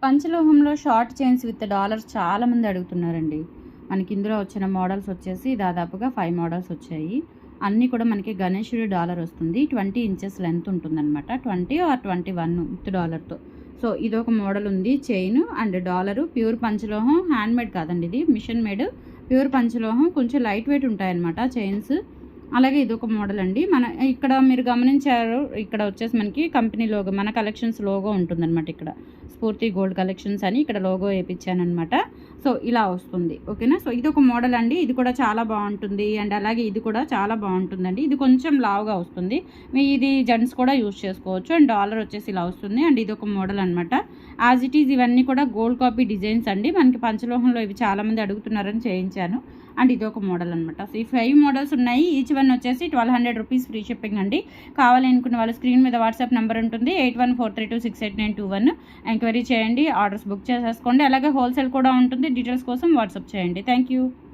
పంచలోహంలో short chains with dollars చాలామంది అడుగుతున్నారండి. మనకి ఇందులో వచ్చిన మోడల్స్ వచ్చేసి దాదాపుగా 5 మోడల్స్ వచ్చాయి. అన్నీ కూడా మనకి గణేశుడి డాలర్ వస్తుంది. 20 ఇంచెస్ లెంత్ ఉంటుందనమాట. 20 ఆర్ 21 విత్ డాలర్‌తో. సో, ఇదొక మోడల్ ఉంది. చైను అండ్ డాలరు ప్యూర్ పంచలోహం. హ్యాండ్‌మేడ్ కాదండి ఇది. మిషన్ మేడ్ ప్యూర్ పంచలోహం. కొంచెం లైట్ వెయిట్ ఉంటాయన్నమాట చైన్స్. అలాగే ఇదొక మోడల్ అండి. మన ఇక్కడ మీరు గమనించారు, ఇక్కడ వచ్చేసి మనకి కంపెనీ లోగో, మన కలెక్షన్స్ లోగో ఉంటుందన్నమాట. ఇక్కడ స్ఫూర్తి గోల్డ్ కలెక్షన్స్ అని ఇక్కడ లోగో వేయించానమాట. సో, ఇలా వస్తుంది. ఓకేనా. సో, ఇదొక మోడల్ అండి. ఇది కూడా చాలా బాగుంటుంది. అండ్ అలాగే ఇది కూడా చాలా బాగుంటుందండి. ఇది కొంచెం లావుగా వస్తుంది. ఇది జెంట్స్ కూడా యూజ్ చేసుకోవచ్చు. అండ్ డాలర్ వచ్చేసి ఇలా వస్తుంది. అండ్ ఇదొక మోడల్ అనమాట. యాజ్ ఇట్ ఈజ్ ఇవన్నీ కూడా గోల్డ్ కాపీ డిజైన్స్ అండి. మనకి పంచలోహంలో ఇవి చాలామంది అడుగుతున్నారని చేయించాను. అండ్ ఇదొక మోడల్ అనమాట. సో, ఈ 5 మోడల్స్ ఉన్నాయి. ఈచ్ వన్ వచ్చేసి 1200 రూపీస్ ఫ్రీ షిప్పింగ్ అండి. కావాలి అనుకున్న వాళ్ళు స్క్రీన్ మీద వాట్సాప్ నెంబర్ ఉంటుంది. 8143268921. ఎంక్వైరీ చేయండి. ఆర్డర్స్ బుక్ చేసేసుకోండి. అలాగే హోల్సేల్ కూడా ఉంటుంది. డీటెయిల్స్ కోసం వాట్సాప్ చేయండి. Thank you.